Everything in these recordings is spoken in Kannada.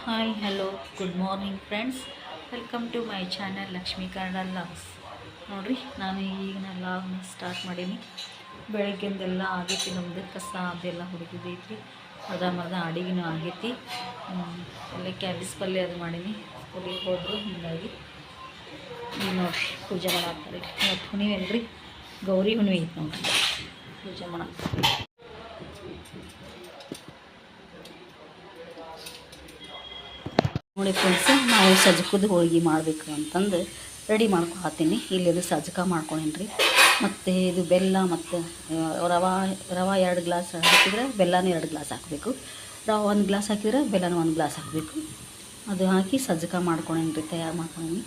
Hi hello good morning friends, welcome to my channel Lakshmi Kannada logs. ನೋಡಿರಿ, ನಾನು ಈಗಿನ ಲಾಗ್ನ ಸ್ಟಾರ್ಟ್ ಮಾಡೀನಿ. ಬೆಳಗ್ಗೆಂದೆಲ್ಲ ಆಗೈತಿ, ನಮ್ಮದು ಕಸ ಅದೆಲ್ಲ ಹುಡುಗಿದೈತಿ, ಅರ್ಧ ಅಡಿಗೆನೂ ಆಗೈತಿ. ಅಲ್ಲೇ ಕ್ಯಾಬೇಜ್ ಪಲ್ಯ ಅದು ಮಾಡೀನಿ. ಸ್ಕೂಲಿಗೆ ಹೋದರು, ಹೀಗಾಗಿ ಈಗ ನೋಡಿರಿ ಪೂಜೆ ಮಾಡಾಕ್ತಾರೆ. ಇವತ್ತು ಹುಣಿವೇನ್ರಿ, ಗೌರಿ ಹುಣ್ಣಿಮೆ ಐತೆ ನೋಡಿರಿ, ಪೂಜೆ ಮಾಡಾಕ್ತಾರೆ. ನೋಡಿ ಫ್ರೆಂಡ್ಸ್, ನಾವು ಸಜ್ಕದ ಹೋಳಿಗೆ ಮಾಡಬೇಕು ಅಂತಂದು ರೆಡಿ ಮಾಡ್ಕೊತೀನಿ. ಇಲ್ಲಿದು ಸಜ್ಕ ಮಾಡ್ಕೊಂಡೇನಿ. ಮತ್ತು ಇದು ಬೆಲ್ಲ ಮತ್ತು ರವೆ 2 ಗ್ಲಾಸ್ ಹಾಕಿದ್ರೆ ಬೆಲ್ಲನೂ 2 ಗ್ಲಾಸ್ ಹಾಕಬೇಕು. ರವೆ 1 ಗ್ಲಾಸ್ ಹಾಕಿದ್ರೆ ಬೆಲ್ಲನೂ 1 ಗ್ಲಾಸ್ ಹಾಕಬೇಕು. ಅದು ಹಾಕಿ ಸಜ್ಕ ಮಾಡ್ಕೊಂಡೇನಿ, ತಯಾರು ಮಾಡ್ಕೊಂಡೀನಿ.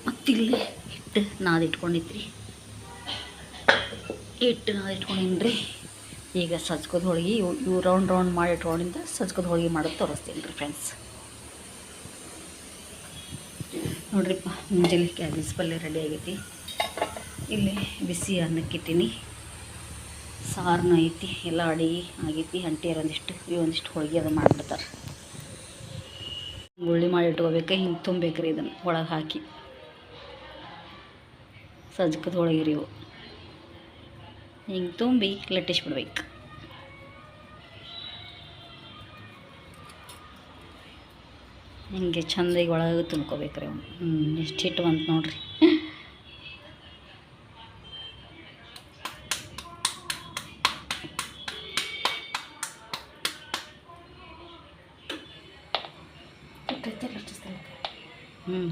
ಮತ್ತಿಲ್ಲಿ ಹಿಟ್ಟು ನಾದಿಟ್ಕೊಂಡಿದ್ರಿ, ಹಿಟ್ಟು ನಾದಿಟ್ಕೊಂಡೇನಿ. ಈಗ ಸಜ್ಕದ ಹೋಳಿಗೆ ಇವು ರೌಂಡ್ ಮಾಡಿ ಇಟ್ಕೊಂಡಿಂದ ಸಜ್ಕದ ಹೋಳಿಗೆ ಮಾಡೋದು ತೋರಿಸ್ತೀನಿ ರೀ ಫ್ರೆಂಡ್ಸ್. ನೋಡ್ರಿಪ್ಪ, ಮುಂಜಾನೆ ಕ್ಯಾಬೇಜ್ ಪಲ್ಯ ರೆಡಿ ಆಗೈತಿ. ಇಲ್ಲಿ ಬಿಸಿ ಅನ್ನಕ್ಕಿಟ್ಟಿನಿ, ಸಾರನ್ನ ಐತಿ, ಎಲ್ಲ ಅಡಿಗೆ ಆಗೈತಿ. ಅಂಟಿಯರು ಒಂದಿಷ್ಟು ಹೋಳಿಗೆ ಅದು ಮಾಡಿಬಿಡ್ತಾರೆ. ಗುಳ್ಳಿ ಮಾಡಿ ಇಟ್ಕೋಬೇಕು, ಹಿಂಗೆ ತುಂಬಬೇಕ್ರಿ. ಇದನ್ನು ಒಳಗೆ ಹಾಕಿ ಸಜ್ಕದ ಹೋಳಿಗೆ ರೀ ಇವು, ಹಿಂಗೆ ತುಂಬಿ ಲಟ್ಟಿಸ್ಬಿಡ್ಬೇಕು. ಹಿಂಗೆ ಚೆಂದಾಗಿ ಒಳಗೆ ತುಂಬ್ಕೋಬೇಕ್ರಿ ಅವನು. ಎಷ್ಟು ಹಿಟ್ಟು ಬಂತು ನೋಡ್ರಿ.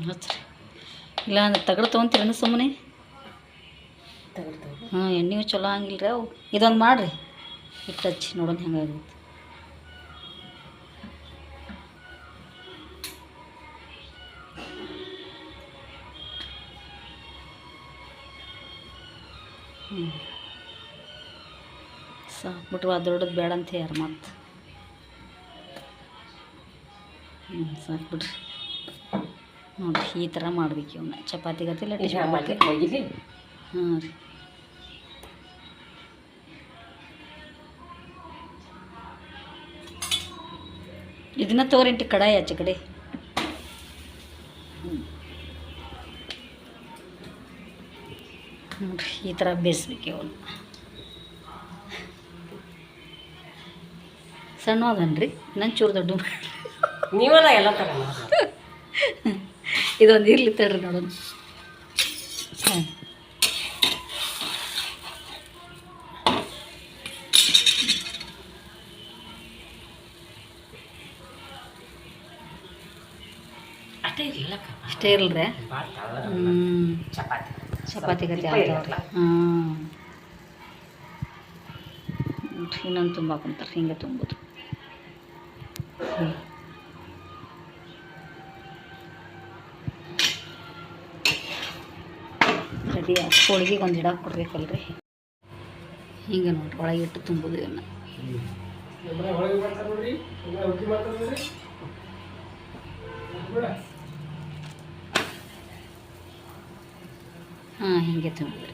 ಹಚ್ರಿ, ಇಲ್ಲ ಅಂದ್ರೆ ತಗಡು ತೊಗೊತೀರೇನು ಸುಮ್ಮನೆ? ಎಣ್ಣೆವು ಚಲೋ ಹಂಗಿಲ್ಲ ರೀ ಅವು. ಇದೊಂದು ಮಾಡಿರಿ, ಹಿಟ್ಟು ಹಚ್ಚಿ ನೋಡೋಣ ಹೆಂಗಾಗುತ್ತೆ. ಸಾಕ್ಬಿಟ್ರು, ದೊಡ್ಡದು ಬೇಡ ಅಂತ ಯಾರು ಮತ್ತು ಸಾಕ್ಬಿಡ್ರಿ. ನೋಡಿರಿ, ಈ ಥರ ಮಾಡ್ಬೇಕು ಇವನ್ನ ಚಪಾತಿ ಗತಿ ಲಟ್ಟಿಸ್ಬಿಡ್ಬೇಕು. ಹಾಂ ರೀ, ಇದನ್ನ ತಗೋರಿಂಟಿ ಕಡಾಯಿ ಆಚೆ ಕಡೆ. ನೋಡಿರಿ, ಈ ಥರ ಬೇಯಿಸ್ಬೇಕು ಅವನು. ಸಣ್ಣ ಅದನ್ರಿ, ಇನ್ನೊಂದು ಚೂರು ದೊಡ್ಡ ನೀವೆಲ್ಲ ಎಲ್ಲ ಥರ ಇದೊಂದು ಇರ್ಲಿ ತಡ್ರಿ ನೋಡೋಣ. ಹಾಂ, ಅಷ್ಟೇ ಇರಲ್ರಿ. ಚಪಾತಿ ಗತಿ ಆಗ್ತಾವಲ್ಲ. ಹಾಂ, ಇನ್ನೊಂದು ತುಂಬಾಕೊಂತಾರೆ, ಹಿಂಗೆ ತುಂಬೋದು. ರೆಡಿ ಹೋಳಿಗೆಗೆ ಒಂದು ಹಿಡಾಕ್ ಕೊಡ್ಬೇಕಲ್ರಿ. ಹಿಂಗೆ ನೋಡ್ರಿ, ಒಳಗೆ ಇಟ್ಟು ತುಂಬೋದು ಇವನ್ನ. ಹಾಂ, ಹಿಂಗೆ ತುಂಬಿದ್ರಿ.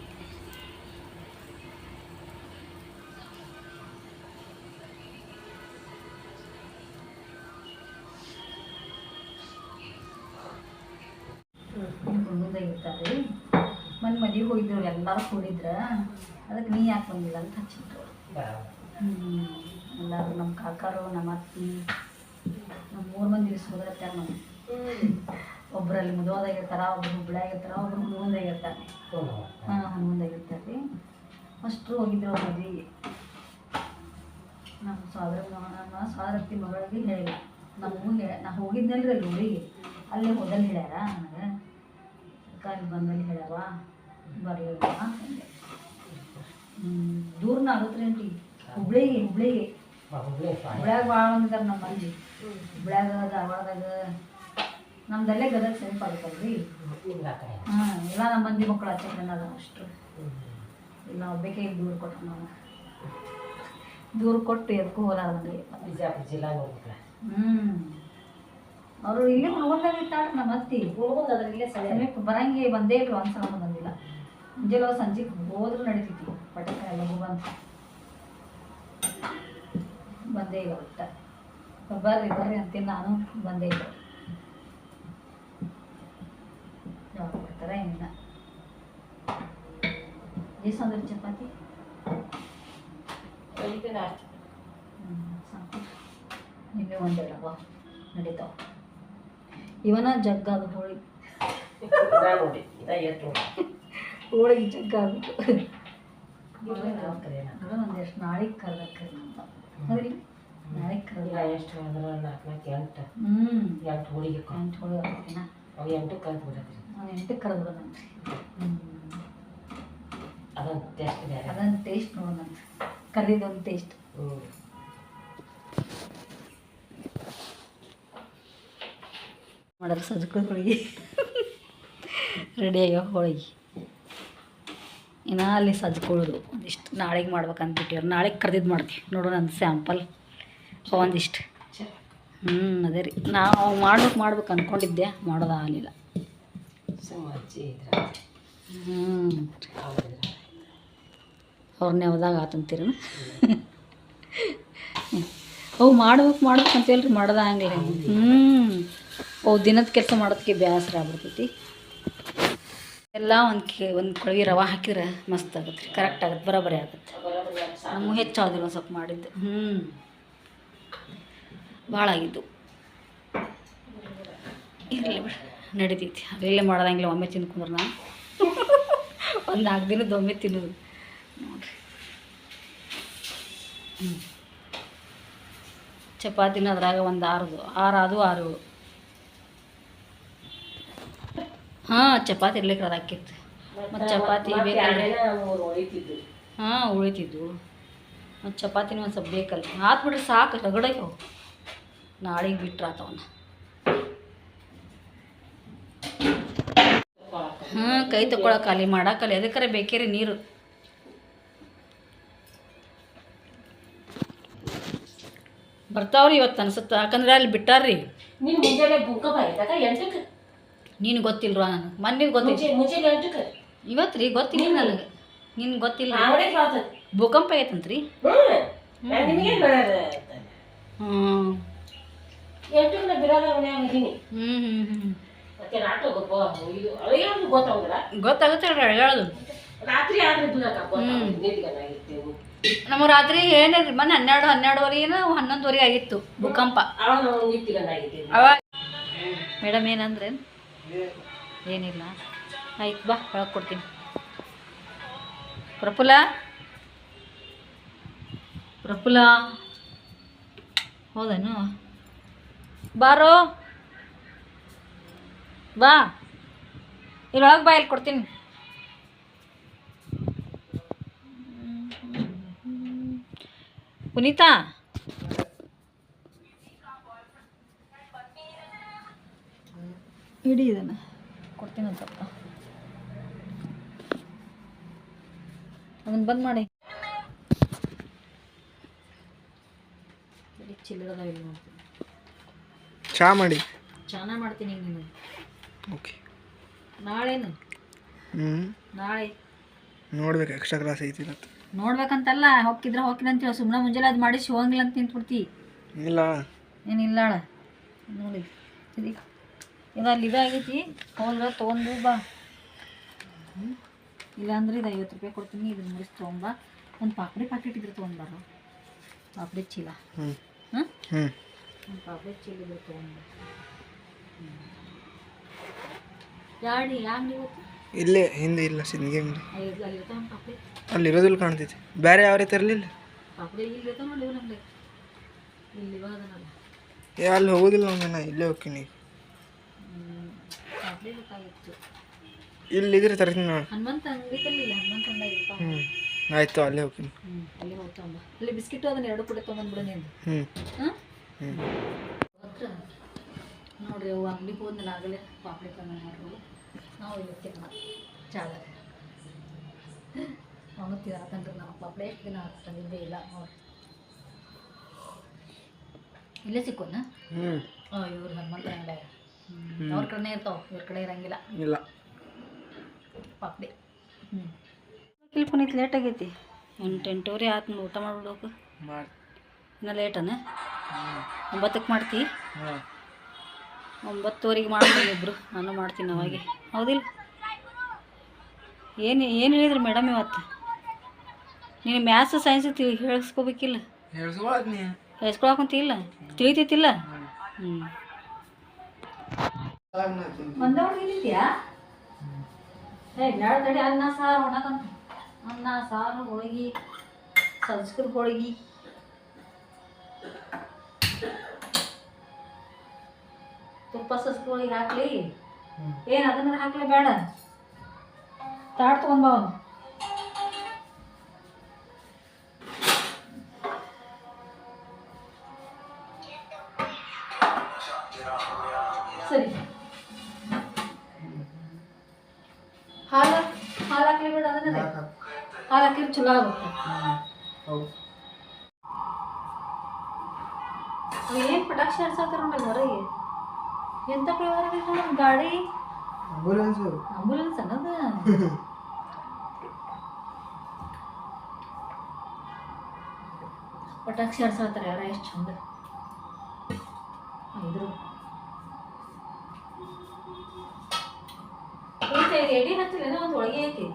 ಹುಡುಗದಾಗಿರ್ತಾರೆ, ಮನೆ ಮದುವೆಗೆ ಹೋಗಿದ್ರು, ಎಲ್ಲರೂ ಕೂಡಿದ್ರ, ಅದಕ್ಕೆ ನೀ ಯಾಕೆ ಬಂದಿಲ್ಲ ಅಂತ ಹಚ್ಚಿದ್ರು. ಎಲ್ಲರೂ ನಮ್ಮ ಕಾಕಾರು, ನಮ್ಮ ಅತ್ತಿ, ನಮ್ಮ 3 ಮಂದಿ ಸೋದರತ್ತಾರ. ನಮ್ಮ ಒಬ್ಬರಲ್ಲಿ ಮುದೋದಾಗಿರ್ತಾರ, ಒಬ್ರು ಹುಬ್ಳ್ಯಾಗಿರ್ತಾರ, ಒಬ್ರು ಹುನಗುಂದಾಗಿರ್ತಾರೆ. ಹಾಂ, ಹುನಗುಂದಾಗಿರ್ತಾರೆ ರೀ. ಅಷ್ಟರು ಹೋಗಿದ್ರು ಮದುವೆಗೆ. ನಮ್ಮ ಸೋದರತ್ತಿ ಮಗಳಿಗೆ ಹೇಳಿಲ್ಲ, ನಮಗೂ ನಾ ಹೋಗಿದ್ನಲ್ರಿ ಅಲ್ಲಿ ಊರಿಗೆ, ಅಲ್ಲೇ ಹೋದಲ್ಲಿ ಹೇಳ್ಯಾರ ನನಗೆ. ಅಲ್ಲಿ ಬಂದಲ್ಲಿ ಹೇಳ್ಯಾವ, ಬರಲಿಲ್ಲ ಅಂದೆ. ದೂರನ ಆಗುತ್ತೆ ರೀ ಅಂಟಿ, ಹುಬ್ಳ್ಯಾಗ ಭಾಳ ಬಂದಿದ್ದಾರೆ ನಮ್ಮ ಮಂದಿ. ಹುಬ್ಳ್ಯಾಗ, ಧಾರವಾಡದಾಗ, ನಮ್ದಲ್ಲೇ ಗದಗ ಸಮೀಪ ಆಗುತ್ತಲ್ರಿ. ಹಾಂ, ಎಲ್ಲ ನಮ್ಮ ಮಂದಿ ಮಕ್ಕಳು ಆಚೆ ಅದ ಅಷ್ಟು. ಇಲ್ಲ ಒಬ್ಬಕ್ಕೆ ದೂರ ಕೊಟ್ಟು, ನಾವು ದೂರ ಕೊಟ್ಟು ಎದಕ್ಕೂ ಹೋಲಾರ್ದಂಗೆ. ಬಿಜಾಪುರ ಜಿಲ್ಲಾ. ಅವರು ಇಲ್ಲೇ ಹುಡುಗಂದಾಗಿರ್ತಾಳೆ ನಮ್ಮ ಅತ್ತಿ. ಇಲ್ಲೇ ಸಮೀಪ ಬರಂಗೆ ಬಂದೇ ಇಲ್ರಿ, ಒಂದ್ಸಲ ಬಂದಿಲ್ಲ. ಮುಂಜಾನೆ ಸಂಜೆಗೆ ಹೋದ್ರೂ ನಡೀತೈತಿ, ಪಟಕ ಎಲ್ಲ ಬಂದು ಬಂದೇ ಇಲ್ಲ ಒಟ್ಟ. ಬರ್ರಿ ಬರ್ರಿ ಅಂತೀನಿ ನಾನು ಬಂದೇ ಇಲ್ಲ. ಯಾವಾಗ ಕೊಡ್ತಾರೆ ಏನಿಲ್ಲ. ಎಷ್ಟು ಅಂದ್ರೆ ಚಪಾತಿ ಸಾಕು. ನಿನ್ನೆ ಒಂದೆರಡವ ನಡೀತಾವ. ಇವನ ಜಗ್ಗಾದ ಹೋಳಿಗೆ ಹೋಳಿಗೆ ಜಗ್ಗಾಗ್ಬಿಟ್ಟು ಅದು ಒಂದೆಷ್ಟು ನಾಳೆಗೆ ಕರ್ದಕ್ಕರಿ ಅಂತ ಹೌದ್ರಿ. ನಾಳೆಗೆ ಕರ್ದ ಎಷ್ಟು ಅಂದ್ರೆ 4 8 ಹೋಳಿಗೆ 8 ಹೋಳಿಗೆ ಹಾಕ್ತೀನ. ಅವು 8 ಕರೆದು ಬಿಡತ್ರಿ. ನಾನು 8 ಕರೆದ್ಬಿಡೋಣಂತ್ರಿ. ಅದೊಂದು ಟೇಸ್ಟ್ ಬೇರೆ. ಅದೊಂದು ಟೇಸ್ಟ್ ನೋಡೋಣಂತ. ಕರ್ದಿದ್ದೊಂದು ಟೇಸ್ಟ್. ಮಾಡಿದ್ರೆ ಸಜ್ಜಕ ಹೋಳಿಗೆ ರೆಡಿ ಆಗ್ಯಾವ. ಹೋಳಿಗೆ ಇನ್ನು ಅಲ್ಲಿ ಸಜ್ಕೊಳ್ಳೋದು ಒಂದಿಷ್ಟು ನಾಳೆಗೆ ಮಾಡ್ಬೇಕಂದ್ಬಿಟ್ಟಿವ್ರು. ನಾಳೆಗೆ ಕರ್ದಿದ್ದು ಮಾಡ್ತೀವಿ ನೋಡೋಣ ಒಂದು ಸ್ಯಾಂಪಲ್ ಒಂದಿಷ್ಟು. ಅದೇ ರೀ ನಾವು ಮಾಡ್ಬೇಕು ಅಂದ್ಕೊಂಡಿದ್ದೆ, ಮಾಡೋದಾಗಲಿಲ್ಲ. ಅವ್ರನ್ನೇ ಹೋದಾಗ ಆತಂತೀರ ಅವು ಮಾಡ್ಬೇಕು ಅಂತೇಳ್ರಿ ಮಾಡೋದಾಗಲಿಲ್ಲ. ಅವು ದಿನದ ಕೆಲಸ ಮಾಡೋದಕ್ಕೆ ಬೇಸರ ಆಗ್ಬಿಡ್ತೈತಿ. ಎಲ್ಲ ಒಂದು ಕೊಳವಿ ರವೆ ಹಾಕಿದ್ರೆ ಮಸ್ತ್ ಆಗುತ್ತೆ ರೀ, ಕರೆಕ್ಟ್ ಆಗುತ್ತೆ, ಬರೋಬ್ಬರಿ ಆಗುತ್ತೆ. ನಮಗೂ ಹೆಚ್ಚಾದಿಲ್ಲ ಒಂದು ಸ್ವಲ್ಪ ಮಾಡಿದ್ದು. ಭಾಳ ಆಗಿದ್ದು ಇರಲಿ ಬಿಡಿ, ನಡೀತೈತಿ. ಅದರಲ್ಲೇ ಮಾಡೋದಂಗಿಲ್ಲ, ಒಮ್ಮೆ ತಿನ್ಕೊಂಡ್ರೆ ನಾನು ಒಂದು 4 ದಿನದ ಒಮ್ಮೆ ತಿನ್ನೋದು ನೋಡಿರಿ. ಚಪಾತಿನ ಅದ್ರಾಗ ಒಂದು 6 6 ಹಾಂ ಚಪಾತಿ ಇರ್ಲಿಕ್ಕೆ ಅದು ಹಾಕಿತ್ತು. ಮತ್ತು ಚಪಾತಿ ಬೇಕಲ್ಲ. ಉಳಿತಿದ್ದು ಮತ್ತು ಚಪಾತಿನೂ ಒಂದು ಸ್ವಲ್ಪ ಬೇಕಲ್ಲ. ಹಾಕ್ಬಿಟ್ರೆ ಸಾಕು, ರಗಡಾಗ್ಯವು. ನಾಳೆಗೆ ಬಿಟ್ರೆ ಆತವನ್ನ. ಕೈ ತಗೊಳಕಲ್ಲಿ ಮಾಡಾಕಲ್ಲಿ ಎದಕ್ಕರೆ ಬೇಕೇ ರೀ ನೀರು. ಬರ್ತಾವ್ರಿ ಇವತ್ತು ಅನ್ಸುತ್ತೆ, ಯಾಕಂದ್ರೆ ಅಲ್ಲಿ ಬಿಟ್ಟಾರ್ರಿ. ನೀನು ಗೊತ್ತಿಲ್ವ? ನನಗೆ ಮೊನ್ನೆ ಗೊತ್ತಿಲ್ಲ, ಇವತ್ತು ರೀ ಗೊತ್ತಿಲ್ಲ ನನಗೆ. ನಿನ್ಗೆ ಗೊತ್ತಿಲ್ಲ, ಭೂಕಂಪ ಆಗೈತಂತ್ರಿ. ಗೊತ್ತಾಗುತ್ತೆ ಹೇಳೋದು. ನಮಗೆ ರಾತ್ರಿ ಏನಿಲ್ಲ, ಮೊನ್ನೆ 12:30 ಏನೋ 11:30 ಆಗಿತ್ತು ಭೂಕಂಪ. ಅವಾಗ ಮೇಡಮ್ ಏನಂದ್ರೆ ಏನಿಲ್ಲ, ಆಯ್ತು ಬಾ ಒಳಗೆ ಕೊಡ್ತೀನಿ. ಪ್ರಫುಲ್ಲ ಹೌದೇನು? ಬಾರೋ ಬಾ, ಇಲ್ಲೊಳಗೆ ಬಾ, ಇಲ್ಲಿ ಕೊಡ್ತೀನಿ. ಪುನೀತಾ ಇಡೀ ಇದನ್ನು ಕೊಡ್ತೀನಿ ಒಂದು ಸ್ವಲ್ಪ. ಅದನ್ನು ಬಂದ್ ಮಾಡಿ. ಚಿಲ್ಲರದ ಇಲ್ಲಿ ಮಾಡ್ತೀನಿ. ಚಾ ಮಾಡಿ. ಚಾನ ಮಾಡ್ತೀನಿ ಈಗ ನೀನು. ಓಕೆ. ನಾಳೆನು? ನಾಳೆ ನೋಡ್ಬೇಕು, ಎಕ್ಸ್ಟ್ರಾ ಕ್ಲಾಸ್ ಐತಿ ಇವತ್ತು. ನೋಡ್ಬೇಕಂತಲ್ಲ, ಹೋಗಿದ್ರೆ ಅಂತೀವ. ಸುಮ್ಮನೆ ಮುಂಜಾನೆ ಅದು ಮಾಡಿ ಹೋಗಂಗಿಲ್ಲ ಅಂತ ನಿಂತ್ಬಿಡ್ತಿ. ಇಲ್ಲ ಏನಿಲ್ಲಾಳ ನೋಡಿ ಸರಿ. ಇದು ಅಲ್ಲಿ ಇದಾಗೈತಿ, ಹೋದ್ರೆ ತೊಗೊಂಡು ಬಾ. ಇಲ್ಲಾಂದ್ರೆ ಇದು 50 ರೂಪಾಯಿ ಕೊಡ್ತೀನಿ, ಇದನ್ನ ಮುಗಿಸಿ ತೊಗೊಂಬಾ. ಒಂದು ಪಾಪಡಿ ಪ್ಯಾಕೆಟ್ ಇದ್ರೆ ತೊಗೊಂಡ್ಬಾರ, ಪಾಪಡಿ ಚೀಲ. ಒಂದು ಪಾಪಡಿ ಚೀಲ ಇದ್ರೆ ತೊಗೊಂಡು. ಯಾಡಿ ಅಂಗಡಿ ಗೊತ್ತು? ಇಲ್ಲೇ ಹಿಂದೆ ಇಲ್ಲ, ಸಿಂದಗಿ ಅಂಗಡಿ. ಅಲ್ಲಿ ಇರ್ತಾವ ಪಾಪಡಿ. ಅಲ್ಲಿ ಇರೋದಿಲ್ಲ ಕಾಣ್ತೈತಿ. ಬೇರೆ ಯಾವ ರೀತಿ ಇರಲಿಲ್ಲ ಪಾಪಡಿ ಇಲ್ಲಿ ಇರ್ತಾವ ನೋಡಿ. ನಮ್ಗೆ ಇಲ್ಲಿ ಇವಾಗನಲ್ಲ, ಅಲ್ಲಿ ಹೋಗೋದಿಲ್ಲ ನಮ್ಗೆ. ನಾ ಇಲ್ಲೇ ಹೋಗ್ತೀನಿ. ಪಾಪಡಿ ಬೇಕಾಗಿತ್ತು. ಇಲ್ಲಿದ್ರೆ ತರ್ತೀನಿ ನಾನು. ಹನುಮಂತ ಅಂಗಡಿ ಇಲ್ಲ, ಹನುಮಂತ ಅಂಗಡಿ ಇರ್ತಾವ. ಆಯ್ತು, ಅಲ್ಲೇ ಹೋಗ್ತೀನಿ. ಅಲ್ಲಿ ಹೋಗ್ತಾವ. ಅಲ್ಲಿ ಬಿಸ್ಕಿಟು ಅದನ್ನ 2 ಕೂಡ ತೊಗೊಂಡ್ಬಿಡು ನೀನು. ನೋಡ್ರಿ ಅವು ಅಂಗಡಿಗೆ ಹೋದ್ಮೇಲೆ ಆಗಲೇ ಪಾಪಡಿ ಕಮ್ಮಿ ಮಾಡ್ಬೋದು. ನಾವು ಇವತ್ತಿನ ಚಾದ ಅವತ್ತಿದ ಆತಂದ್ರೆ ನಾವು ಪಾಪಡಿ ಎಷ್ಟು ದಿನ ತಂದಿದ್ದೇ ಇಲ್ಲ ನೋಡಿ. ಇಲ್ಲೇ ಸಿಕ್ಕೋನ? ಇವ್ರು ಹನುಮಂತ ಅಂಗಡಿ ಅವ್ರ ಕಡೆನೇ ಇರ್ತಾವ, ಇವ್ರ ಕಡೆ ಇರಂಗಿಲ್ಲ. ಇಲ್ಲ ಪಾಪಡಿ. ಇಲ್ಲಿ ಪುನೀತ್ ಲೇಟ್ ಆಗೈತಿ. 8 8:30 ಆತು. ಊಟ ಮಾಡ್ಬಿಡೋಕೆ ಇನ್ನು ಲೇಟನ? 9ಕ್ಕೆ ಮಾಡ್ತಿ? ಹಾಂ 9:15 ಮಾಡ್ತೀವಿ ಇಬ್ಬರು, ನಾನು ಮಾಡ್ತೀನಿ ಅವಾಗೆ, ಹೌದಿಲ್ಲ? ಏನು ಹೇಳಿದ್ರು ಮೇಡಮ್ ಇವತ್ತು? ನೀನು ಮ್ಯಾಥ್ಸ್ ಸೈನ್ಸ್ ಹೇಳಿಸ್ಕೋಬೇಕಿಲ್ಲ? ಹೇಳ್ಸ್ಕೊಳಕ್ ನೀ ಹೇಳ್ಸ್ಕೊಳಕಂತಿಲ್ಲ? ತಿಳಿತೈತಿಲ್ಲ? ಹ್ಞೂ ಬಂದವ್ರು ಇಲ್ಲಿದ್ಯಾ? ಬ್ಯಾಡ ತಡಿ, ಅನ್ನ ಸಾರು ಉಣ್ಣಕಂತ. ಅನ್ನ ಸಾರು ಹೋಳಿಗೆ, ಸಜ್ಕದ ಹೋಳಿಗೆ. ತುಪ್ಪ ಸಜ್ಕ ಹೋಳಿಗೆ ಹಾಕ್ಲಿ? ಏನು ಅದನ್ನ ಹಾಕ್ಲಿ? ಬೇಡ, ತಾಟ್ ತೊಗೊಂಬ ಅವನು. ಸರಿ, ಹಾಲು ಹಾಕ್ಲಿ ಬಿಡ, ಅದನ್ನ ಹಾಲು ಹಾಕಿದ್ರೆ ಚಲೋ ಆಗುತ್ತೆ. ಹೌದು ಏನು ಪಟಾಕ್ಷಿ ಹಡ್ಸಾತಾರ ನೋಡಿ ಹೊರಗೆ. ಎಂಥ ಪ್ರಕಾರ ನೋಡಿ ಗಾಡಿ, ಆಂಬುಲೆನ್ಸು. ಆಂಬುಲೆನ್ಸ್ ಅನ್ನೋದು. ಪಟಾಕ್ಷಿ ಹಡ್ಸಾತಾರೆ ಯಾರ, ಎಷ್ಟು ಚಂದ. ಇದ್ರು ಎಡಿ ಹಚ್ಚಲೇನ, ಒಂದು ಒಳಗೆ ಐತಿ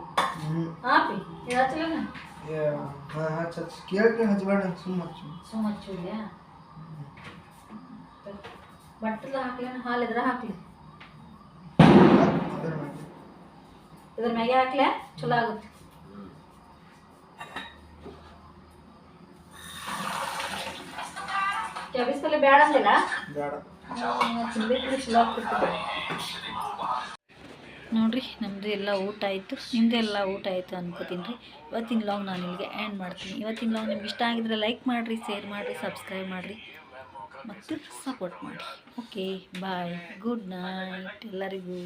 ಹಾಪಿ ಹಚ್ಚಲೇನ? ಕೇಳ್ಕೆ ಹಚ್ಬೇಡ, ಸುಮ್ಮ ಹಚ್ಚು. ಸುಮ್ಮ ಹಚ್ಚಿದ್ಯಾ? ಬಟ್ಟಲ ಹಾಕ್ಲೇನ? ಹಾಲು ಇದ್ರ ಹಾಕ್ಲಿ? ಇದ್ರ ಮ್ಯಾಗೆ ಹಾಕ್ಲೆ? ಚಲೋ ಆಗುತ್ತೆ. ಕೆಬಿಸ್ಕಲ್ಲಿ ಬೇಡ ಅಂದಿಲ್ಲ? ಬೇಡ. ತಿನ್ಬೇಕು, ಚಲೋ ಆಗ್ತಿರ್ತದೆ. ನೋಡಿರಿ, ನಮ್ಮದು ಎಲ್ಲ ಊಟ ಆಯಿತು, ನಿಮ್ಮದು ಎಲ್ಲ ಊಟ ಆಯಿತು ಅನ್ಕೋತೀನಿ ರೀ. ಇವತ್ತಿನ ಲಾಗ್ ನಾನು ಇಲ್ಲಿಗೆ ಎಂಡ್ ಮಾಡ್ತೀನಿ. ಇವತ್ತಿನ ಲಾಗ್ ನಿಮ್ಗೆ ಇಷ್ಟ ಆಗಿದ್ರೆ ಲೈಕ್ ಮಾಡಿರಿ, ಶೇರ್ ಮಾಡಿರಿ, ಸಬ್ಸ್ಕ್ರೈಬ್ ಮಾಡಿರಿ ಮತ್ತು ಸಪೋರ್ಟ್ ಮಾಡಿ. ಓಕೆ, ಬಾಯ್, ಗುಡ್ ನೈಟ್ ಎಲ್ಲರಿಗೂ.